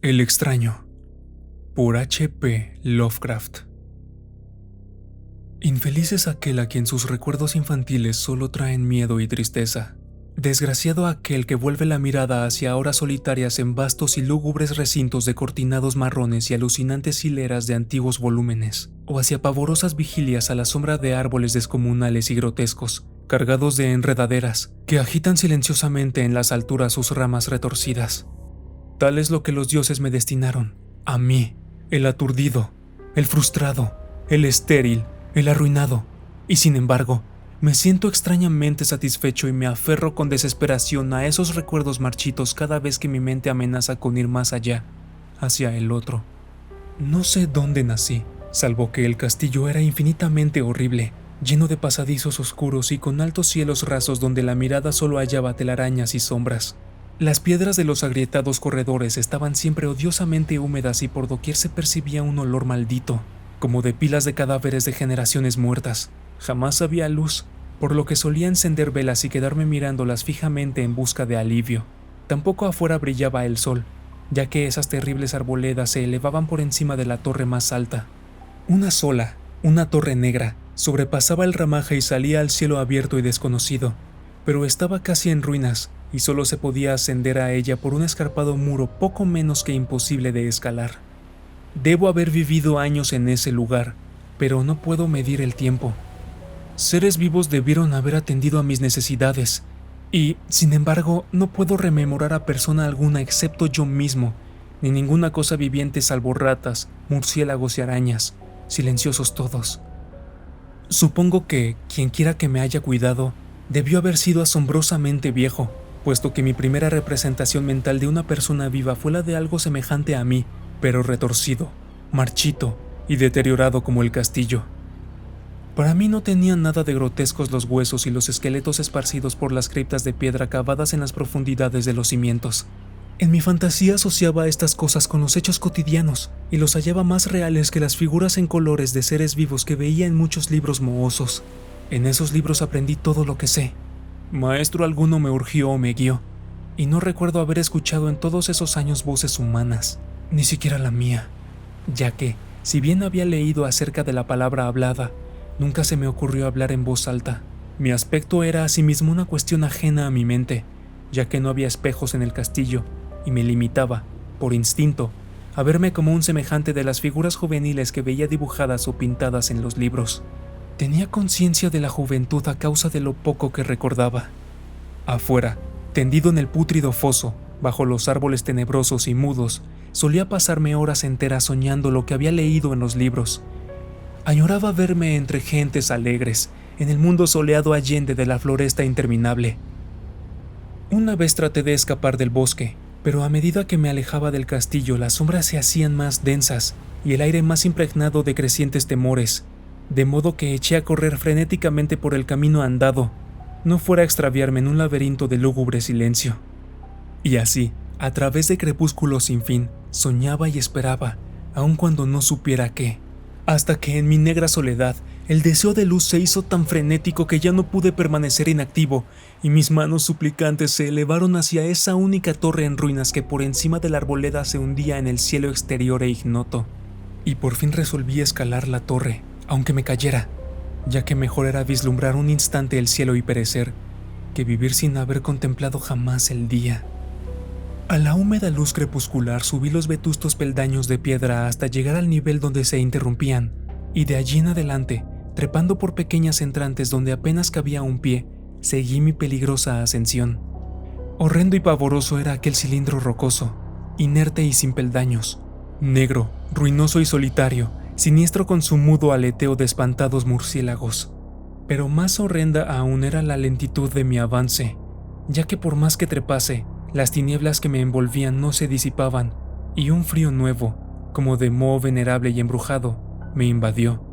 El extraño, por H. P. Lovecraft. Infeliz es aquel a quien sus recuerdos infantiles solo traen miedo y tristeza. Desgraciado aquel que vuelve la mirada hacia horas solitarias en vastos y lúgubres recintos de cortinados marrones y alucinantes hileras de antiguos volúmenes, o hacia pavorosas vigilias a la sombra de árboles descomunales y grotescos, cargados de enredaderas, que agitan silenciosamente en las alturas sus ramas retorcidas. Tal es lo que los dioses me destinaron, a mí, el aturdido, el frustrado, el estéril, el arruinado, y sin embargo, me siento extrañamente satisfecho y me aferro con desesperación a esos recuerdos marchitos cada vez que mi mente amenaza con ir más allá, hacia el otro. No sé dónde nací, salvo que el castillo era infinitamente horrible, lleno de pasadizos oscuros y con altos cielos rasos donde la mirada solo hallaba telarañas y sombras. Las piedras de los agrietados corredores estaban siempre odiosamente húmedas y por doquier se percibía un olor maldito, como de pilas de cadáveres de generaciones muertas. Jamás había luz, por lo que solía encender velas y quedarme mirándolas fijamente en busca de alivio. Tampoco afuera brillaba el sol, ya que esas terribles arboledas se elevaban por encima de la torre más alta. Una sola, una torre negra, sobrepasaba el ramaje y salía al cielo abierto y desconocido, pero estaba casi en ruinas y solo se podía ascender a ella por un escarpado muro poco menos que imposible de escalar. Debo haber vivido años en ese lugar, pero no puedo medir el tiempo. Seres vivos debieron haber atendido a mis necesidades, y, sin embargo, no puedo rememorar a persona alguna excepto yo mismo, ni ninguna cosa viviente salvo ratas, murciélagos y arañas, silenciosos todos. Supongo que, quienquiera que me haya cuidado, debió haber sido asombrosamente viejo, puesto que mi primera representación mental de una persona viva fue la de algo semejante a mí, pero retorcido, marchito y deteriorado como el castillo. Para mí no tenían nada de grotescos los huesos y los esqueletos esparcidos por las criptas de piedra cavadas en las profundidades de los cimientos. En mi fantasía asociaba estas cosas con los hechos cotidianos y los hallaba más reales que las figuras en colores de seres vivos que veía en muchos libros mohosos. En esos libros aprendí todo lo que sé. Maestro alguno me urgió o me guió, y no recuerdo haber escuchado en todos esos años voces humanas, ni siquiera la mía, ya que, si bien había leído acerca de la palabra hablada, nunca se me ocurrió hablar en voz alta. Mi aspecto era asimismo una cuestión ajena a mi mente, ya que no había espejos en el castillo, y me limitaba, por instinto, a verme como un semejante de las figuras juveniles que veía dibujadas o pintadas en los libros. Tenía conciencia de la juventud a causa de lo poco que recordaba. Afuera, tendido en el pútrido foso, bajo los árboles tenebrosos y mudos, solía pasarme horas enteras soñando lo que había leído en los libros. Añoraba verme entre gentes alegres, en el mundo soleado allende de la floresta interminable. Una vez traté de escapar del bosque, pero a medida que me alejaba del castillo las sombras se hacían más densas y el aire más impregnado de crecientes temores, de modo que eché a correr frenéticamente por el camino andado, no fuera a extraviarme en un laberinto de lúgubre silencio. Y así, a través de crepúsculos sin fin, soñaba y esperaba, aun cuando no supiera qué. Hasta que en mi negra soledad, el deseo de luz se hizo tan frenético que ya no pude permanecer inactivo, y mis manos suplicantes se elevaron hacia esa única torre en ruinas que por encima de la arboleda se hundía en el cielo exterior e ignoto. Y por fin resolví escalar la torre, aunque me cayera, ya que mejor era vislumbrar un instante el cielo y perecer, que vivir sin haber contemplado jamás el día. A la húmeda luz crepuscular subí los vetustos peldaños de piedra hasta llegar al nivel donde se interrumpían, y de allí en adelante, trepando por pequeñas entrantes donde apenas cabía un pie, seguí mi peligrosa ascensión. Horrendo y pavoroso era aquel cilindro rocoso, inerte y sin peldaños, negro, ruinoso y solitario, siniestro con su mudo aleteo de espantados murciélagos. Pero más horrenda aún era la lentitud de mi avance, ya que por más que trepase, las tinieblas que me envolvían no se disipaban, y un frío nuevo, como de moho venerable y embrujado, me invadió.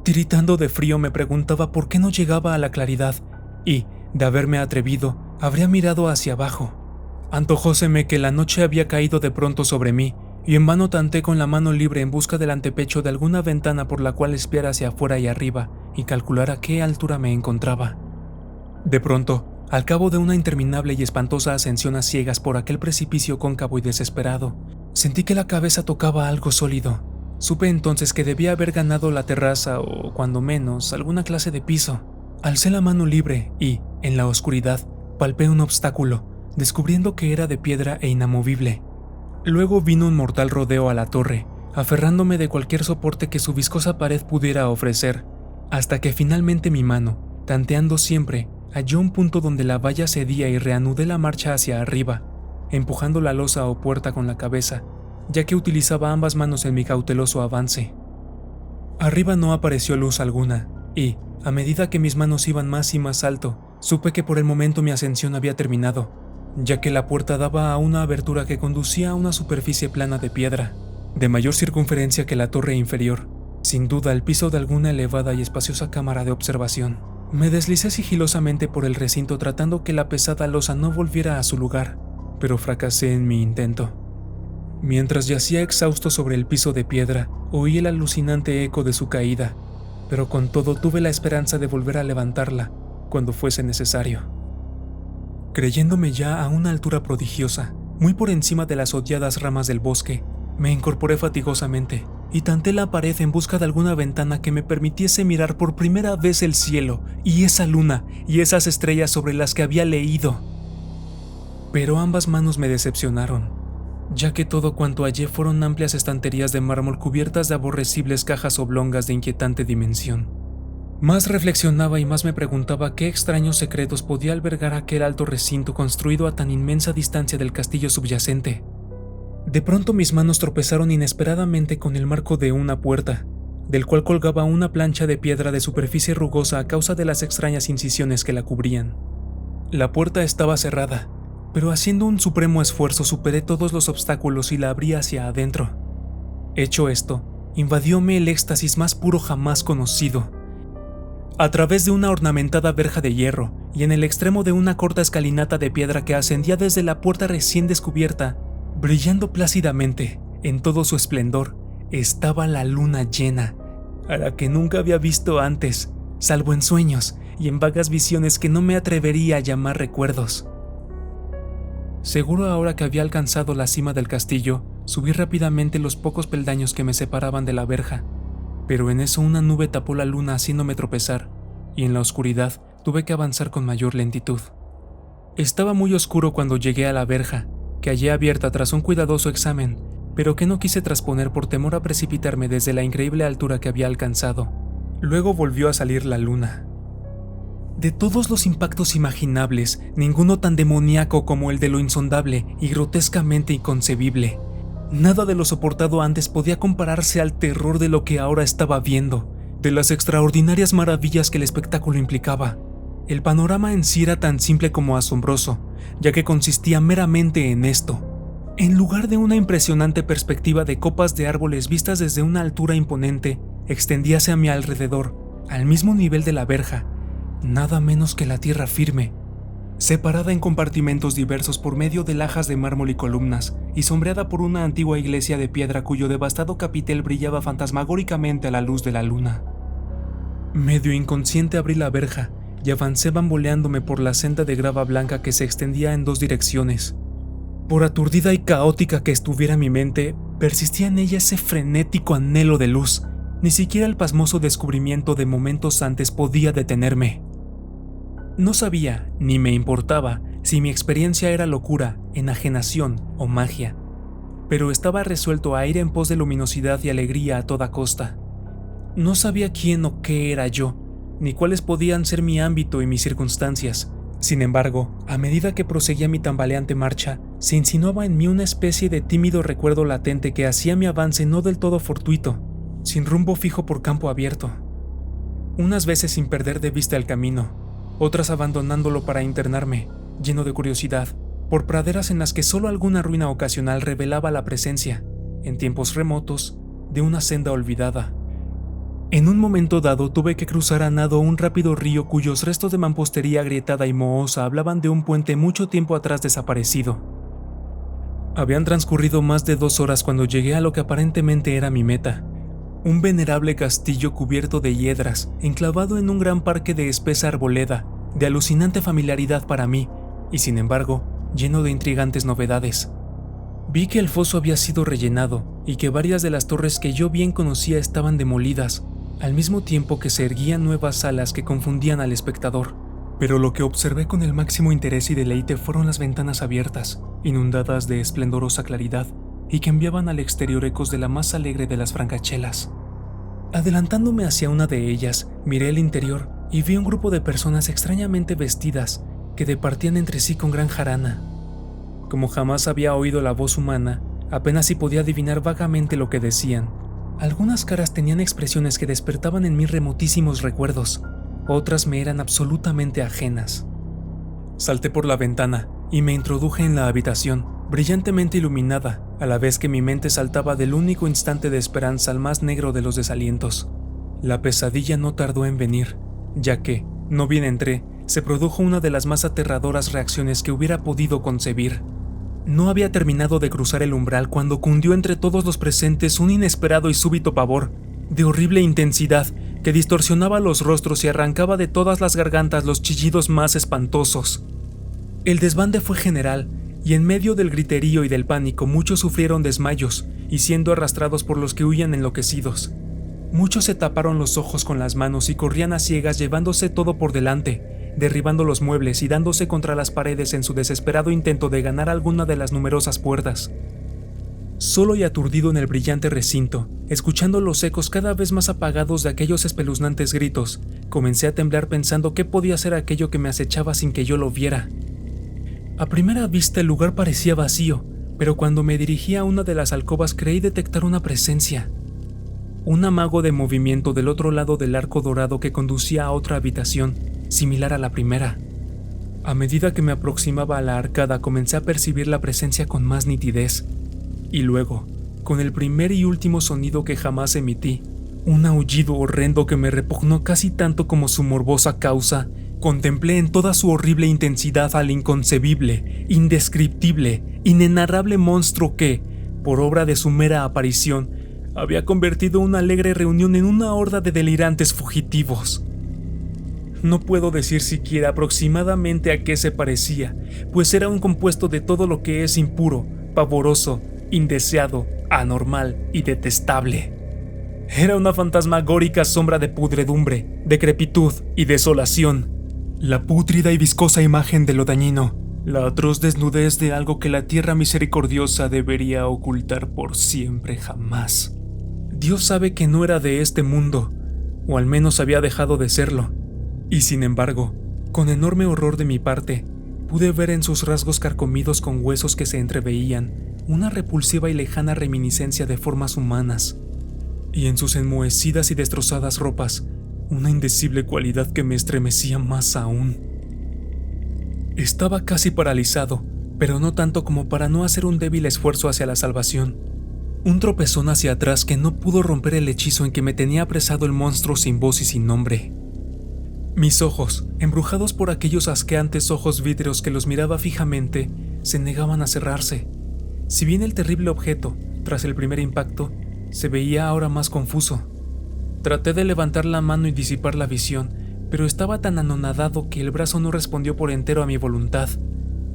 Tiritando de frío me preguntaba por qué no llegaba a la claridad, y, de haberme atrevido, habría mirado hacia abajo. Antojóseme que la noche había caído de pronto sobre mí, y en vano tanté con la mano libre en busca del antepecho de alguna ventana por la cual espiar hacia afuera y arriba, y calcular a qué altura me encontraba. De pronto, al cabo de una interminable y espantosa ascensión a ciegas por aquel precipicio cóncavo y desesperado, Sentí que la cabeza tocaba algo sólido. Supe entonces que debía haber ganado la terraza o, cuando menos, alguna clase de piso. Alcé la mano libre y, en la oscuridad, palpé un obstáculo, descubriendo que era de piedra e inamovible. Luego vino un mortal rodeo a la torre, aferrándome de cualquier soporte que su viscosa pared pudiera ofrecer, hasta que finalmente mi mano, tanteando siempre, halló un punto donde la valla cedía y reanudé la marcha hacia arriba, empujando la losa o puerta con la cabeza, ya que utilizaba ambas manos en mi cauteloso avance. Arriba no apareció luz alguna, y, a medida que mis manos iban más y más alto, supe que por el momento mi ascensión había terminado, ya que la puerta daba a una abertura que conducía a una superficie plana de piedra, de mayor circunferencia que la torre inferior, sin duda el piso de alguna elevada y espaciosa cámara de observación. Me deslicé sigilosamente por el recinto tratando que la pesada losa no volviera a su lugar, pero fracasé en mi intento. Mientras yacía exhausto sobre el piso de piedra, oí el alucinante eco de su caída, pero con todo tuve la esperanza de volver a levantarla cuando fuese necesario. Creyéndome ya a una altura prodigiosa, muy por encima de las odiadas ramas del bosque, me incorporé fatigosamente y tanteé la pared en busca de alguna ventana que me permitiese mirar por primera vez el cielo y esa luna y esas estrellas sobre las que había leído. Pero ambas manos me decepcionaron, ya que todo cuanto hallé fueron amplias estanterías de mármol cubiertas de aborrecibles cajas oblongas de inquietante dimensión. Más reflexionaba y más me preguntaba qué extraños secretos podía albergar aquel alto recinto construido a tan inmensa distancia del castillo subyacente. De pronto mis manos tropezaron inesperadamente con el marco de una puerta, del cual colgaba una plancha de piedra de superficie rugosa a causa de las extrañas incisiones que la cubrían. La puerta estaba cerrada, pero haciendo un supremo esfuerzo superé todos los obstáculos y la abrí hacia adentro. Hecho esto, invadióme el éxtasis más puro jamás conocido. A través de una ornamentada verja de hierro y en el extremo de una corta escalinata de piedra que ascendía desde la puerta recién descubierta, brillando plácidamente, en todo su esplendor, estaba la luna llena, a la que nunca había visto antes, salvo en sueños y en vagas visiones que no me atrevería a llamar recuerdos. Seguro ahora que había alcanzado la cima del castillo, subí rápidamente los pocos peldaños que me separaban de la verja, pero en eso una nube tapó la luna haciéndome tropezar, y en la oscuridad tuve que avanzar con mayor lentitud. Estaba muy oscuro cuando llegué a la verja, que hallé abierta tras un cuidadoso examen, pero que no quise trasponer por temor a precipitarme desde la increíble altura que había alcanzado. Luego volvió a salir la luna. De todos los impactos imaginables, ninguno tan demoníaco como el de lo insondable y grotescamente inconcebible. Nada de lo soportado antes podía compararse al terror de lo que ahora estaba viendo, de las extraordinarias maravillas que el espectáculo implicaba. El panorama en sí era tan simple como asombroso, ya que consistía meramente en esto. En lugar de una impresionante perspectiva de copas de árboles vistas desde una altura imponente, extendíase a mi alrededor, al mismo nivel de la verja, nada menos que la tierra firme, separada en compartimentos diversos por medio de lajas de mármol y columnas, y sombreada por una antigua iglesia de piedra cuyo devastado capitel brillaba fantasmagóricamente a la luz de la luna. Medio inconsciente abrí la verja y avancé bamboleándome por la senda de grava blanca que se extendía en dos direcciones. Por aturdida y caótica que estuviera mi mente, persistía en ella ese frenético anhelo de luz. Ni siquiera el pasmoso descubrimiento de momentos antes podía detenerme. No sabía, ni me importaba, si mi experiencia era locura, enajenación o magia, pero estaba resuelto a ir en pos de luminosidad y alegría a toda costa. No sabía quién o qué era yo, ni cuáles podían ser mi ámbito y mis circunstancias. Sin embargo, a medida que proseguía mi tambaleante marcha, se insinuaba en mí una especie de tímido recuerdo latente que hacía mi avance no del todo fortuito, sin rumbo fijo por campo abierto. Unas veces sin perder de vista el camino, otras abandonándolo para internarme, lleno de curiosidad, por praderas en las que solo alguna ruina ocasional revelaba la presencia, en tiempos remotos, de una senda olvidada. En un momento dado tuve que cruzar a nado un rápido río cuyos restos de mampostería agrietada y mohosa hablaban de un puente mucho tiempo atrás desaparecido. Habían transcurrido más de 2 horas cuando llegué a lo que aparentemente era mi meta. Un venerable castillo cubierto de hiedras, enclavado en un gran parque de espesa arboleda, de alucinante familiaridad para mí, y sin embargo, lleno de intrigantes novedades. Vi que el foso había sido rellenado y que varias de las torres que yo bien conocía estaban demolidas, al mismo tiempo que se erguían nuevas salas que confundían al espectador. Pero lo que observé con el máximo interés y deleite fueron las ventanas abiertas, inundadas de esplendorosa claridad, y que enviaban al exterior ecos de la más alegre de las francachelas. Adelantándome hacia una de ellas, miré el interior y vi un grupo de personas extrañamente vestidas que departían entre sí con gran jarana. Como jamás había oído la voz humana, apenas si podía adivinar vagamente lo que decían. Algunas caras tenían expresiones que despertaban en mí remotísimos recuerdos, otras me eran absolutamente ajenas. Salté por la ventana y me introduje en la habitación, brillantemente iluminada, a la vez que mi mente saltaba del único instante de esperanza al más negro de los desalientos. La pesadilla no tardó en venir, ya que, no bien entré, se produjo una de las más aterradoras reacciones que hubiera podido concebir. No había terminado de cruzar el umbral cuando cundió entre todos los presentes un inesperado y súbito pavor, de horrible intensidad, que distorsionaba los rostros y arrancaba de todas las gargantas los chillidos más espantosos. El desbande fue general, y en medio del griterío y del pánico muchos sufrieron desmayos, y siendo arrastrados por los que huían enloquecidos. Muchos se taparon los ojos con las manos y corrían a ciegas llevándose todo por delante, derribando los muebles y dándose contra las paredes en su desesperado intento de ganar alguna de las numerosas puertas. Solo y aturdido en el brillante recinto, escuchando los ecos cada vez más apagados de aquellos espeluznantes gritos, comencé a temblar pensando qué podía ser aquello que me acechaba sin que yo lo viera. A primera vista el lugar parecía vacío, pero cuando me dirigí a una de las alcobas creí detectar una presencia. Un amago de movimiento del otro lado del arco dorado que conducía a otra habitación, similar a la primera. A medida que me aproximaba a la arcada comencé a percibir la presencia con más nitidez. Y luego, con el primer y último sonido que jamás emití, un aullido horrendo que me repugnó casi tanto como su morbosa causa, contemplé en toda su horrible intensidad al inconcebible, indescriptible, inenarrable monstruo que, por obra de su mera aparición, había convertido una alegre reunión en una horda de delirantes fugitivos. No puedo decir siquiera aproximadamente a qué se parecía, pues era un compuesto de todo lo que es impuro, pavoroso, indeseado, anormal y detestable. Era una fantasmagórica sombra de pudredumbre, decrepitud y desolación. La pútrida y viscosa imagen de lo dañino, la atroz desnudez de algo que la tierra misericordiosa debería ocultar por siempre jamás. Dios sabe que no era de este mundo, o al menos había dejado de serlo. Y sin embargo, con enorme horror de mi parte, pude ver en sus rasgos carcomidos con huesos que se entreveían una repulsiva y lejana reminiscencia de formas humanas, y en sus enmohecidas y destrozadas ropas, una indecible cualidad que me estremecía más aún. Estaba casi paralizado, pero no tanto como para no hacer un débil esfuerzo hacia la salvación. Un tropezón hacia atrás que no pudo romper el hechizo en que me tenía apresado el monstruo sin voz y sin nombre. Mis ojos, embrujados por aquellos asqueantes ojos vítreos que los miraba fijamente, se negaban a cerrarse. Si bien el terrible objeto, tras el primer impacto, se veía ahora más confuso. Traté de levantar la mano y disipar la visión, pero estaba tan anonadado que el brazo no respondió por entero a mi voluntad.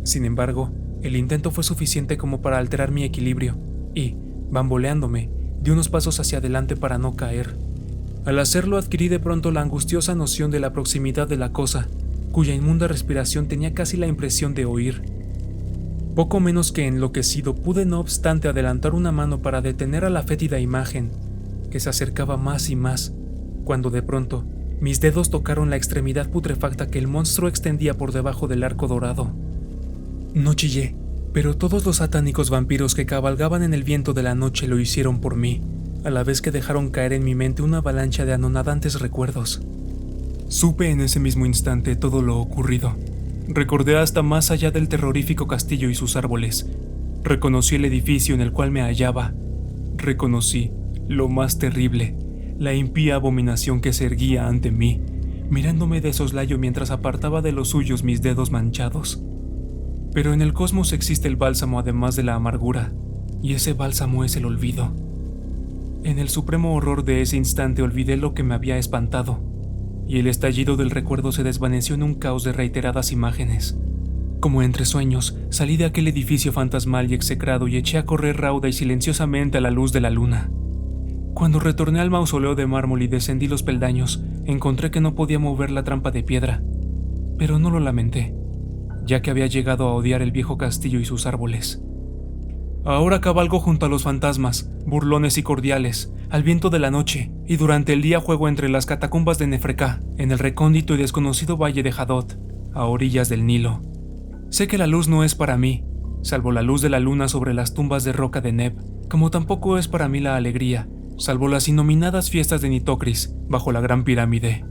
Sin embargo, el intento fue suficiente como para alterar mi equilibrio, y, bamboleándome, di unos pasos hacia adelante para no caer. Al hacerlo adquirí de pronto la angustiosa noción de la proximidad de la cosa, cuya inmunda respiración tenía casi la impresión de oír. Poco menos que enloquecido pude no obstante adelantar una mano para detener a la fétida imagen, que se acercaba más y más, cuando de pronto mis dedos tocaron la extremidad putrefacta que el monstruo extendía por debajo del arco dorado. No chillé, pero todos los satánicos vampiros que cabalgaban en el viento de la noche lo hicieron por mí, a la vez que dejaron caer en mi mente una avalancha de anonadantes recuerdos. Supe en ese mismo instante todo lo ocurrido. Recordé hasta más allá del terrorífico castillo y sus árboles. Reconocí el edificio en el cual me hallaba. Reconocí lo más terrible, la impía abominación que se erguía ante mí, mirándome de soslayo mientras apartaba de los suyos mis dedos manchados. Pero en el cosmos existe el bálsamo además de la amargura, y ese bálsamo es el olvido. En el supremo horror de ese instante olvidé lo que me había espantado, y el estallido del recuerdo se desvaneció en un caos de reiteradas imágenes. Como entre sueños, salí de aquel edificio fantasmal y execrado y eché a correr rauda y silenciosamente a la luz de la luna. Cuando retorné al mausoleo de mármol y descendí los peldaños, encontré que no podía mover la trampa de piedra, pero no lo lamenté, ya que había llegado a odiar el viejo castillo y sus árboles. Ahora cabalgo junto a los fantasmas, burlones y cordiales, al viento de la noche, y durante el día juego entre las catacumbas de Nefrecá, en el recóndito y desconocido valle de Hadot, a orillas del Nilo. Sé que la luz no es para mí, salvo la luz de la luna sobre las tumbas de roca de Neb, como tampoco es para mí la alegría, salvo las innominadas fiestas de Nitocris, bajo la gran pirámide.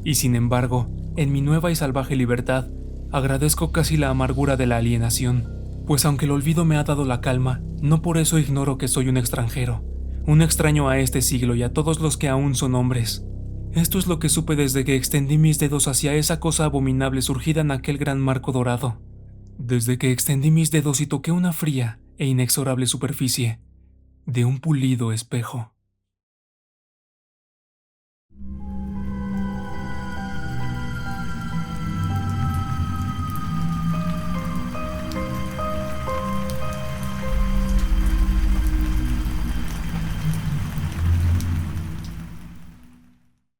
Y sin embargo, en mi nueva y salvaje libertad, agradezco casi la amargura de la alienación, pues aunque el olvido me ha dado la calma, no por eso ignoro que soy un extranjero, un extraño a este siglo y a todos los que aún son hombres. Esto es lo que supe desde que extendí mis dedos hacia esa cosa abominable surgida en aquel gran marco dorado. Desde que extendí mis dedos y toqué una fría e inexorable superficie de un pulido espejo.